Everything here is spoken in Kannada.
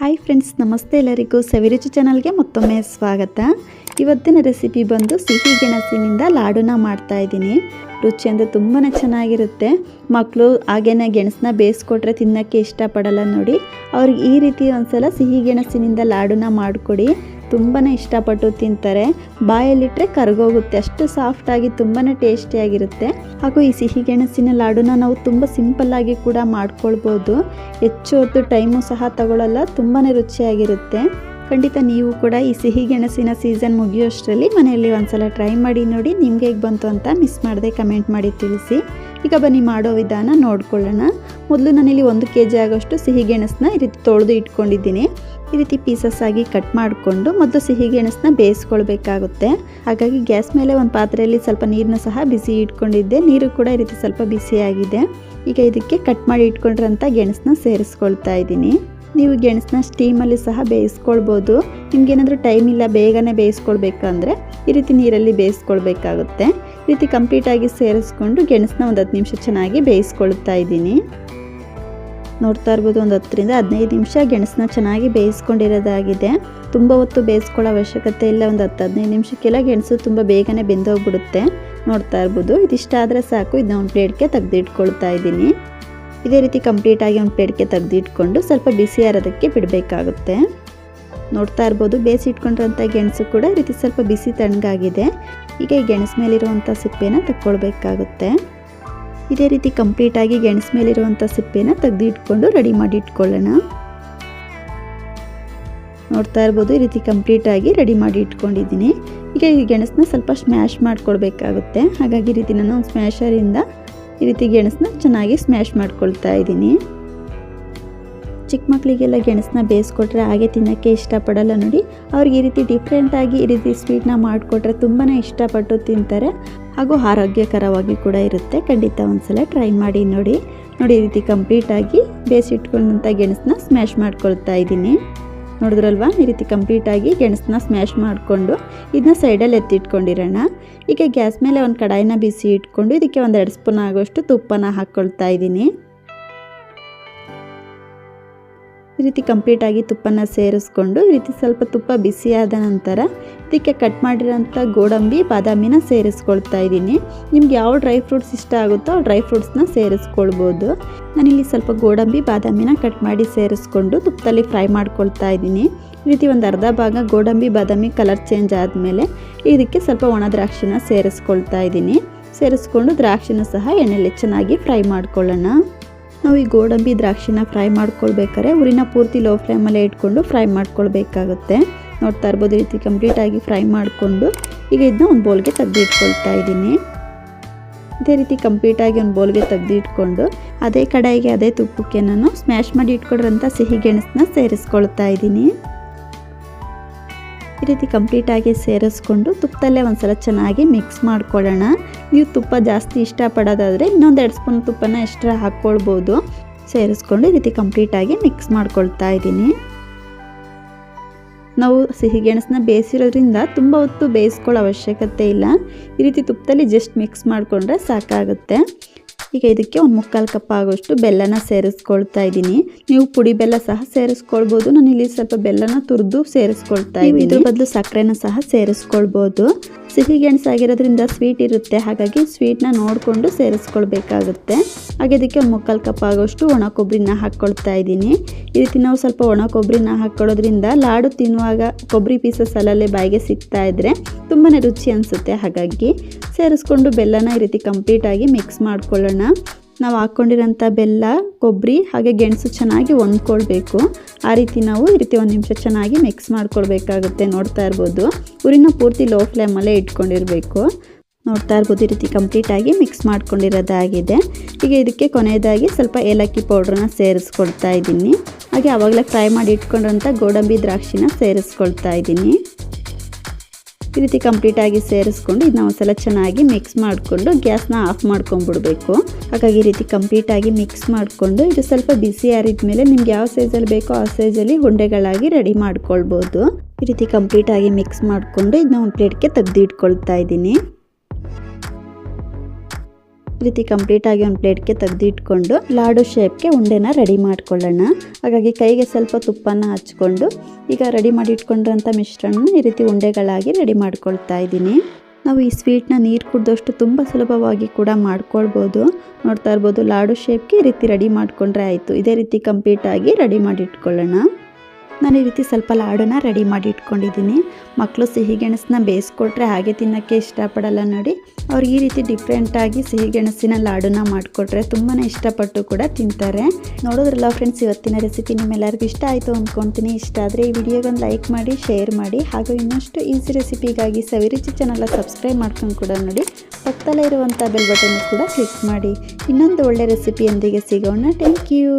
ಹಾಯ್ ಫ್ರೆಂಡ್ಸ್, ನಮಸ್ತೆ ಎಲ್ಲರಿಗೂ. ಸವಿರುಚಿ ಚಾನಲ್ಗೆ ಮತ್ತೊಮ್ಮೆ ಸ್ವಾಗತ. ಇವತ್ತಿನ ರೆಸಿಪಿ ಬಂದು ಸಿಹಿ ಗೆಣಸಿನಿಂದ ಲಾಡುನ ಮಾಡ್ತಾ ಇದ್ದೀನಿ. ರುಚಿ ಅಂದರೆ ತುಂಬಾ ಚೆನ್ನಾಗಿರುತ್ತೆ. ಮಕ್ಕಳು ಹಾಗೇನೆ ಗೆಣಸನ್ನ ಬೇಯಿಸ್ಕೊಟ್ರೆ ತಿನ್ನೋಕ್ಕೆ ಇಷ್ಟಪಡಲ್ಲ ನೋಡಿ. ಅವ್ರಿಗೆ ಈ ರೀತಿ ಒಂದ್ಸಲ ಸಿಹಿ ಗೆಣಸಿನಿಂದ ಲಾಡುನ ಮಾಡಿಕೊಡಿ, ತುಂಬಾ ಇಷ್ಟಪಟ್ಟು ತಿಂತಾರೆ. ಬಾಯಲ್ಲಿಟ್ಟರೆ ಕರಗೋಗುತ್ತೆ, ಅಷ್ಟು ಸಾಫ್ಟಾಗಿ ತುಂಬಾ ಟೇಸ್ಟಿಯಾಗಿರುತ್ತೆ. ಹಾಗೂ ಈ ಸಿಹಿ ಗೆಣಸಿನ ಲಾಡುನ ನಾವು ತುಂಬ ಸಿಂಪಲ್ಲಾಗಿ ಕೂಡ ಮಾಡ್ಕೊಳ್ಬೋದು. ಹೆಚ್ಚು ಹೊತ್ತು ಟೈಮು ಸಹ ತಗೊಳ್ಳಲ್ಲ, ತುಂಬಾ ರುಚಿಯಾಗಿರುತ್ತೆ. ಖಂಡಿತ ನೀವು ಕೂಡ ಈ ಸಿಹಿ ಗೆಣಸಿನ ಸೀಸನ್ ಮುಗಿಯೋಷ್ಟರಲ್ಲಿ ಮನೆಯಲ್ಲಿ ಒಂದ್ಸಲ ಟ್ರೈ ಮಾಡಿ ನೋಡಿ. ನಿಮಗೆ ಹೇಗೆ ಬಂತು ಅಂತ ಮಿಸ್ ಮಾಡದೆ ಕಮೆಂಟ್ ಮಾಡಿ ತಿಳಿಸಿ. ಈಗ ಬನ್ನಿ ಮಾಡೋ ವಿಧಾನ ನೋಡ್ಕೊಳ್ಳೋಣ. ಮೊದಲು ನಾನಿಲ್ಲಿ 1 kg ಆಗೋಷ್ಟು ಸಿಹಿ ಗೆಣಸನ್ನ ಈ ರೀತಿ ತೊಳೆದು ಇಟ್ಕೊಂಡಿದ್ದೀನಿ. ಈ ರೀತಿ ಪೀಸಸ್ ಆಗಿ ಕಟ್ ಮಾಡಿಕೊಂಡು ಮೊದಲು ಸಿಹಿ ಗೆಣಸನ್ನ ಬೇಯಿಸ್ಕೊಳ್ಬೇಕಾಗುತ್ತೆ. ಹಾಗಾಗಿ ಗ್ಯಾಸ್ ಮೇಲೆ ಒಂದು ಪಾತ್ರೆಯಲ್ಲಿ ಸ್ವಲ್ಪ ನೀರನ್ನ ಸಹ ಬಿಸಿ ಇಟ್ಕೊಂಡಿದ್ದೆ. ನೀರು ಕೂಡ ಈ ರೀತಿ ಸ್ವಲ್ಪ ಬಿಸಿಯಾಗಿದೆ. ಈಗ ಇದಕ್ಕೆ ಕಟ್ ಮಾಡಿ ಇಟ್ಕೊಂಡಿರೋಂಥ ಗೆಣಸನ್ನ ಸೇರಿಸ್ಕೊಳ್ತಾ ಇದ್ದೀನಿ. ನೀವು ಗೆಣಸನ್ನ ಸ್ಟೀಮಲ್ಲಿ ಸಹ ಬೇಯಿಸ್ಕೊಳ್ಬೋದು. ನಿಮ್ಗೇನಾದರೂ ಟೈಮ್ ಇಲ್ಲ, ಬೇಗನೆ ಬೇಯಿಸ್ಕೊಳ್ಬೇಕಂದ್ರೆ ಈ ರೀತಿ ನೀರಲ್ಲಿ ಬೇಯಿಸ್ಕೊಳ್ಬೇಕಾಗುತ್ತೆ. ಈ ರೀತಿ ಕಂಪ್ಲೀಟಾಗಿ ಸೇರಿಸ್ಕೊಂಡು ಗೆಣಸನ್ನ ಒಂದು 10 ನಿಮಿಷ ಚೆನ್ನಾಗಿ ಬೇಯಿಸ್ಕೊಳ್ತಾ ಇದ್ದೀನಿ. ನೋಡ್ತಾ ಇರ್ಬೋದು, ಒಂದು 10 ರಿಂದ 15 ನಿಮಿಷ ಗೆಣಸನ್ನ ಚೆನ್ನಾಗಿ ಬೇಯಿಸ್ಕೊಂಡಿರೋದಾಗಿದೆ. ತುಂಬ ಹೊತ್ತು ಬೇಯಿಸ್ಕೊಳ್ಳೋ ಅವಶ್ಯಕತೆ ಇಲ್ಲ. ಒಂದು 10-15 ನಿಮಿಷಕ್ಕೆಲ್ಲ ಗೆಣಸು ತುಂಬ ಬೇಗನೆ ಬೆಂದೋಗ್ಬಿಡುತ್ತೆ. ನೋಡ್ತಾ ಇರ್ಬೋದು, ಇದಿಷ್ಟ ಆದರೆ ಸಾಕು. ಇದನ್ನ ಒಂದು ಪ್ಲೇಟ್ಗೆ ತೆಗೆದಿಟ್ಕೊಳ್ತಾ ಇದ್ದೀನಿ. ಇದೇ ರೀತಿ ಕಂಪ್ಲೀಟಾಗಿ ಒಂದು ಪ್ಲೇಟ್ಗೆ ತೆಗೆದಿಟ್ಕೊಂಡು ಸ್ವಲ್ಪ ಬಿಸಿ ಆರೋದಕ್ಕೆ ಬಿಡಬೇಕಾಗುತ್ತೆ. ನೋಡ್ತಾ ಇರ್ಬೋದು, ಬೇಯಿಸಿ ಇಟ್ಕೊಂಡಿರೋಂಥ ಗೆಣಸು ಕೂಡ ಈ ರೀತಿ ಸ್ವಲ್ಪ ಬಿಸಿ ತಣ್ಣಗಾಗಿದೆ. ಈಗ ಈ ಗೆಣಸು ಮೇಲಿರುವಂಥ ಸಿಪ್ಪೆನ ತಗೊಳ್ಬೇಕಾಗುತ್ತೆ. ಇದೇ ರೀತಿ ಕಂಪ್ಲೀಟಾಗಿ ಗೆಣಸು ಮೇಲಿರುವಂಥ ಸಿಪ್ಪೆನ ತೆಗೆದಿಟ್ಕೊಂಡು ರೆಡಿ ಮಾಡಿ ಇಟ್ಕೊಳ್ಳೋಣ. ನೋಡ್ತಾ ಇರ್ಬೋದು, ಈ ರೀತಿ ಕಂಪ್ಲೀಟಾಗಿ ರೆಡಿ ಮಾಡಿ ಇಟ್ಕೊಂಡಿದ್ದೀನಿ. ಈಗ ಈ ಗೆಣಸನ್ನ ಸ್ವಲ್ಪ ಸ್ಮ್ಯಾಶ್ ಮಾಡ್ಕೊಳ್ಬೇಕಾಗುತ್ತೆ. ಹಾಗಾಗಿ ಈ ರೀತಿ ನಾನು ಒಂದು ಸ್ಮ್ಯಾಶರಿಂದ ಈ ರೀತಿ ಗೆಣಸನ್ನ ಚೆನ್ನಾಗಿ ಸ್ಮ್ಯಾಶ್ ಮಾಡ್ಕೊಳ್ತಾ ಇದ್ದೀನಿ. ಚಿಕ್ಕ ಮಕ್ಕಳಿಗೆಲ್ಲ ಗೆಣಸನ್ನ ಬೇಯಿಸ್ಕೊಟ್ರೆ ಹಾಗೆ ತಿನ್ನೋಕ್ಕೆ ಇಷ್ಟಪಡಲ್ಲ ನೋಡಿ. ಅವ್ರಿಗೆ ಈ ರೀತಿ ಡಿಫ್ರೆಂಟಾಗಿ ಈ ರೀತಿ ಸ್ವೀಟ್ನ ಮಾಡಿಕೊಟ್ರೆ ತುಂಬಾ ಇಷ್ಟಪಟ್ಟು ತಿಂತಾರೆ. ಹಾಗೂ ಆರೋಗ್ಯಕರವಾಗಿ ಕೂಡ ಇರುತ್ತೆ. ಖಂಡಿತ ಒಂದ್ಸಲ ಟ್ರೈ ಮಾಡಿ ನೋಡಿ. ಈ ರೀತಿ ಕಂಪ್ಲೀಟಾಗಿ ಬೇಯಿಸಿಟ್ಕೊಂಡಂಥ ಗೆಣಸನ್ನ ಸ್ಮ್ಯಾಶ್ ಮಾಡ್ಕೊಳ್ತಾ ಇದ್ದೀನಿ. ನೋಡಿದ್ರಲ್ವಾ, ಈ ರೀತಿ ಕಂಪ್ಲೀಟಾಗಿ ಗೆಣಸನ್ನ ಸ್ಮ್ಯಾಶ್ ಮಾಡಿಕೊಂಡು ಇದನ್ನ ಸೈಡಲ್ಲಿ ಎತ್ತಿಟ್ಕೊಂಡಿರೋಣ. ಈಗ ಗ್ಯಾಸ್ ಮೇಲೆ ಒಂದು ಕಡಾಯಿನ ಬಿಸಿ ಇಟ್ಕೊಂಡು ಇದಕ್ಕೆ 1-2 ಸ್ಪೂನ್ ಆಗೋಷ್ಟು ತುಪ್ಪನ ಹಾಕ್ಕೊಳ್ತಾ ಇದ್ದೀನಿ. ಈ ರೀತಿ ಕಂಪ್ಲೀಟಾಗಿ ತುಪ್ಪನ ಸೇರಿಸ್ಕೊಂಡು ಈ ರೀತಿ ಸ್ವಲ್ಪ ತುಪ್ಪ ಬಿಸಿಯಾದ ನಂತರ ಇದಕ್ಕೆ ಕಟ್ ಮಾಡಿರೋಂಥ ಗೋಡಂಬಿ ಬಾದಾಮಿನ ಸೇರಿಸ್ಕೊಳ್ತಾ ಇದ್ದೀನಿ. ನಿಮ್ಗೆ ಯಾವ ಡ್ರೈ ಫ್ರೂಟ್ಸ್ ಇಷ್ಟ ಆಗುತ್ತೋ ಆ ಡ್ರೈ ಫ್ರೂಟ್ಸ್ನ ಸೇರಿಸ್ಕೊಳ್ಬೋದು. ನಾನಿಲ್ಲಿ ಸ್ವಲ್ಪ ಗೋಡಂಬಿ ಬಾದಾಮಿನ ಕಟ್ ಮಾಡಿ ಸೇರಿಸ್ಕೊಂಡು ತುಪ್ಪದಲ್ಲಿ ಫ್ರೈ ಮಾಡ್ಕೊಳ್ತಾ ಇದ್ದೀನಿ. ಈ ರೀತಿ ಒಂದು ಅರ್ಧ ಭಾಗ ಗೋಡಂಬಿ ಬಾದಾಮಿ ಕಲರ್ ಚೇಂಜ್ ಆದಮೇಲೆ ಇದಕ್ಕೆ ಸ್ವಲ್ಪ ಒಣ ದ್ರಾಕ್ಷಿನ ಸೇರಿಸ್ಕೊಳ್ತಾ ಇದ್ದೀನಿ. ಸೇರಿಸ್ಕೊಂಡು ದ್ರಾಕ್ಷಿನ ಸಹ ಎಣ್ಣೆಯಲ್ಲಿ ಚೆನ್ನಾಗಿ ಫ್ರೈ ಮಾಡ್ಕೊಳ್ಳೋಣ. ನಾವು ಈ ಗೋಡಂಬಿ ದ್ರಾಕ್ಷಿನ ಫ್ರೈ ಮಾಡ್ಕೊಳ್ಬೇಕಾದ್ರೆ ಉರಿನ ಪೂರ್ತಿ ಲೋ ಫ್ಲೇಮಲ್ಲೇ ಇಟ್ಕೊಂಡು ಫ್ರೈ ಮಾಡ್ಕೊಳ್ಬೇಕಾಗುತ್ತೆ. ನೋಡ್ತಾ ಇರ್ಬೋದು, ಈ ರೀತಿ ಕಂಪ್ಲೀಟಾಗಿ ಫ್ರೈ ಮಾಡಿಕೊಂಡು ಈಗ ಇದನ್ನ ಒಂದು ಬೌಲ್ಗೆ ತೆಗೆದಿಟ್ಕೊಳ್ತಾ ಇದ್ದೀನಿ. ಇದೇ ರೀತಿ ಕಂಪ್ಲೀಟಾಗಿ ಒಂದು ಬೌಲ್ಗೆ ತೆಗೆದಿಟ್ಕೊಂಡು ಅದೇ ಕಡಾಯಿಗೆ ಅದೇ ತುಪ್ಪಕ್ಕೆ ನಾನು ಸ್ಮ್ಯಾಶ್ ಮಾಡಿ ಇಟ್ಕೊಂಡಿರೋಂಥ ಸಿಹಿ ಗೆಣಸನ್ನ ಸೇರಿಸ್ಕೊಳ್ತಾ ಇದ್ದೀನಿ. ಈ ರೀತಿ ಕಂಪ್ಲೀಟಾಗಿ ಸೇರಿಸ್ಕೊಂಡು ತುಪ್ಪದಲ್ಲೇ ಒಂದ್ಸಲ ಚೆನ್ನಾಗಿ ಮಿಕ್ಸ್ ಮಾಡ್ಕೊಳ್ಳೋಣ. ನೀವು ತುಪ್ಪ ಜಾಸ್ತಿ ಇಷ್ಟಪಡೋದಾದರೆ ಇನ್ನೊಂದು 2 ಸ್ಪೂನ್ ತುಪ್ಪನ ಎಕ್ಸ್ಟ್ರಾ ಹಾಕ್ಕೊಳ್ಬೋದು. ಸೇರಿಸ್ಕೊಂಡು ಈ ರೀತಿ ಕಂಪ್ಲೀಟಾಗಿ ಮಿಕ್ಸ್ ಮಾಡ್ಕೊಳ್ತಾ ಇದ್ದೀನಿ. ನಾವು ಸಿಹಿ ಗೆಣಸನ್ನ ಬೇಯಿಸಿರೋದ್ರಿಂದ ತುಂಬ ಹೊತ್ತು ಬೇಯಿಸ್ಕೊಳ್ಳೋ ಅವಶ್ಯಕತೆ ಇಲ್ಲ. ಈ ರೀತಿ ತುಪ್ಪದಲ್ಲಿ ಜಸ್ಟ್ ಮಿಕ್ಸ್ ಮಾಡಿಕೊಂಡ್ರೆ ಸಾಕಾಗುತ್ತೆ. ಈಗ ಇದಕ್ಕೆ 1/4 ಕಪ್ ಆಗೋಷ್ಟು ಬೆಲ್ಲನ ಸೇರಿಸ್ಕೊಳ್ತಾ ಇದ್ದೀನಿ. ನೀವು ಪುಡಿ ಬೆಲ್ಲ ಸಹ ಸೇರಿಸ್ಕೊಳ್ಬೋದು. ನಾನು ಇಲ್ಲಿ ಸ್ವಲ್ಪ ಬೆಲ್ಲನ ತುರಿದು ಸೇರಿಸ್ಕೊಳ್ತಾ ಇದ್ದೀನಿ. ಇದ್ರ ಬದಲು ಸಕ್ಕರೆನ ಸಹ ಸೇರಿಸ್ಕೊಳ್ಬೋದು. ಸಿಹಿ ಗೆಣಸು ಆಗಿರೋದ್ರಿಂದ ಸ್ವೀಟ್ ಇರುತ್ತೆ, ಹಾಗಾಗಿ ಸ್ವೀಟ್ನ ನೋಡಿಕೊಂಡು ಸೇರಿಸ್ಕೊಳ್ಬೇಕಾಗುತ್ತೆ. ಹಾಗೆ ಇದಕ್ಕೆ 1/4 ಕಪ್ ಆಗೋಷ್ಟು ಒಣ ಕೊಬ್ಬರಿನ ಹಾಕ್ಕೊಳ್ತಾ ಇದ್ದೀನಿ. ಈ ರೀತಿ ನಾವು ಸ್ವಲ್ಪ ಒಣ ಕೊಬ್ಬರಿನ ಹಾಕ್ಕೊಳ್ಳೋದ್ರಿಂದ ಲಾಡು ತಿನ್ನುವಾಗ ಕೊಬ್ಬರಿ ಪೀಸಸ್ ಅಲ್ಲಲ್ಲೇ ಬಾಯಿಗೆ ಸಿಗ್ತಾ ಇದ್ರೆ ತುಂಬಾ ರುಚಿ ಅನಿಸುತ್ತೆ. ಹಾಗಾಗಿ ಸೇರಿಸ್ಕೊಂಡು ಬೆಲ್ಲನ ಈ ರೀತಿ ಕಂಪ್ಲೀಟಾಗಿ ಮಿಕ್ಸ್ ಮಾಡ್ಕೊಳ್ಳೋಣ. ನಾವು ಹಾಕ್ಕೊಂಡಿರೋಂಥ ಬೆಲ್ಲ, ಕೊಬ್ಬರಿ ಹಾಗೆ ಗೆಣಸು ಚೆನ್ನಾಗಿ ಹೊಂದ್ಕೊಳ್ಬೇಕು. ಆ ರೀತಿ ನಾವು ಈ ರೀತಿ 1 ನಿಮಿಷ ಚೆನ್ನಾಗಿ ಮಿಕ್ಸ್ ಮಾಡ್ಕೊಳ್ಬೇಕಾಗುತ್ತೆ. ನೋಡ್ತಾ ಇರ್ಬೋದು, ಉರಿನ ಪೂರ್ತಿ ಲೋ ಫ್ಲೇಮಲ್ಲೇ ಇಟ್ಕೊಂಡಿರಬೇಕು. ನೋಡ್ತಾ ಇರ್ಬೋದು, ಈ ರೀತಿ ಕಂಪ್ಲೀಟಾಗಿ ಮಿಕ್ಸ್ ಮಾಡ್ಕೊಂಡಿರೋದಾಗಿದೆ. ಈಗ ಇದಕ್ಕೆ ಕೊನೆಯದಾಗಿ ಸ್ವಲ್ಪ ಏಲಕ್ಕಿ ಪೌಡ್ರನ್ನ ಸೇರಿಸ್ಕೊಳ್ತಾ ಇದ್ದೀನಿ. ಹಾಗೆ ಆವಾಗಲೇ ಫ್ರೈ ಮಾಡಿ ಇಟ್ಕೊಂಡಿರೋಂಥ ಗೋಡಂಬಿ ದ್ರಾಕ್ಷಿನ ಸೇರಿಸ್ಕೊಳ್ತಾ ಇದ್ದೀನಿ. ಈ ರೀತಿ ಕಂಪ್ಲೀಟಾಗಿ ಸೇರಿಸ್ಕೊಂಡು ಇದನ್ನ ಒಂದ್ಸಲ ಚೆನ್ನಾಗಿ ಮಿಕ್ಸ್ ಮಾಡಿಕೊಂಡು ಗ್ಯಾಸ್ನ ಆಫ್ ಮಾಡ್ಕೊಂಡ್ಬಿಡ್ಬೇಕು. ಹಾಗಾಗಿ ಈ ರೀತಿ ಕಂಪ್ಲೀಟಾಗಿ ಮಿಕ್ಸ್ ಮಾಡಿಕೊಂಡು ಇದು ಸ್ವಲ್ಪ ಬಿಸಿ ಆರಿದ ಮೇಲೆ ನಿಮ್ಗೆ ಯಾವ ಸೈಜಲ್ಲಿ ಬೇಕೋ ಆ ಸೈಜಲ್ಲಿ ಉಂಡೆಗಳಾಗಿ ರೆಡಿ ಮಾಡ್ಕೊಳ್ಬೋದು. ಈ ರೀತಿ ಕಂಪ್ಲೀಟಾಗಿ ಮಿಕ್ಸ್ ಮಾಡಿಕೊಂಡು ಇದನ್ನ ಒಂದು ಪ್ಲೇಟ್ಗೆ ತೆಗೆದಿಟ್ಕೊಳ್ತಾ ಇದ್ದೀನಿ. ಈ ರೀತಿ ಕಂಪ್ಲೀಟಾಗಿ ಒಂದು ಪ್ಲೇಟ್ಗೆ ತೆಗೆದಿಟ್ಕೊಂಡು ಲಾಡು ಶೇಪ್ಗೆ ಉಂಡೆನ ರೆಡಿ ಮಾಡ್ಕೊಳ್ಳೋಣ. ಹಾಗಾಗಿ ಕೈಗೆ ಸ್ವಲ್ಪ ತುಪ್ಪನ ಹಚ್ಕೊಂಡು ಈಗ ರೆಡಿ ಮಾಡಿ ಇಟ್ಕೊಂಡಿರೋಂಥ ಮಿಶ್ರಣ ಈ ರೀತಿ ಉಂಡೆಗಳಾಗಿ ರೆಡಿ ಮಾಡ್ಕೊಳ್ತಾ ಇದ್ದೀನಿ. ನಾವು ಈ ಸ್ವೀಟ್ನ ನೀರು ಕುಡಿದಷ್ಟು ತುಂಬ ಸುಲಭವಾಗಿ ಕೂಡ ಮಾಡ್ಕೊಳ್ಬೋದು. ನೋಡ್ತಾ ಇರ್ಬೋದು, ಲಾಡು ಶೇಪ್ಗೆ ಈ ರೀತಿ ರೆಡಿ ಮಾಡಿಕೊಂಡ್ರೆ ಆಯಿತು. ಇದೇ ರೀತಿ ಕಂಪ್ಲೀಟಾಗಿ ರೆಡಿ ಮಾಡಿ ಇಟ್ಕೊಳ್ಳೋಣ. ನಾನು ಈ ರೀತಿ ಸ್ವಲ್ಪ ಲಾಡನ್ನ ರೆಡಿ ಮಾಡಿ ಇಟ್ಕೊಂಡಿದ್ದೀನಿ. ಮಕ್ಕಳು ಸಿಹಿ ಗೆಣಸನ್ನ ಬೇಯಿಸ್ಕೊಟ್ರೆ ಹಾಗೆ ತಿನ್ನೋಕ್ಕೆ ಇಷ್ಟಪಡಲ್ಲ ನೋಡಿ. ಅವ್ರಿಗೆ ಈ ರೀತಿ ಡಿಫ್ರೆಂಟಾಗಿ ಸಿಹಿ ಗೆಣಸಿನ ಲಾಡನ್ನ ಮಾಡಿಕೊಟ್ರೆ ತುಂಬಾ ಇಷ್ಟಪಟ್ಟು ಕೂಡ ತಿಂತಾರೆ. ನೋಡೋದ್ರಲ್ಲ ಫ್ರೆಂಡ್ಸ್, ಇವತ್ತಿನ ರೆಸಿಪಿ ನಿಮ್ಮೆಲ್ಲರಿಗೂ ಇಷ್ಟ ಆಯಿತು ಅಂದ್ಕೊಳ್ತೀನಿ. ಇಷ್ಟ ಆದರೆ ಈ ವಿಡಿಯೋಗೊಂದು ಲೈಕ್ ಮಾಡಿ, ಶೇರ್ ಮಾಡಿ, ಹಾಗೂ ಇನ್ನಷ್ಟು ಈಸಿ ರೆಸಿಪಿಗಾಗಿ ಸವಿರುಚಿ ಚಾನಲ್ನ ಸಬ್ಸ್ಕ್ರೈಬ್ ಮಾಡ್ಕೊಂಡು ಕೂಡ ನೋಡಿ. ಪಕ್ಕದಲ್ಲೇ ಇರುವಂಥ ಬೆಲ್ ಬಟನ್ ಕೂಡ ಕ್ಲಿಕ್ ಮಾಡಿ. ಇನ್ನೊಂದು ಒಳ್ಳೆ ರೆಸಿಪಿಯೊಂದಿಗೆ ಸಿಗೋಣ. Thank you.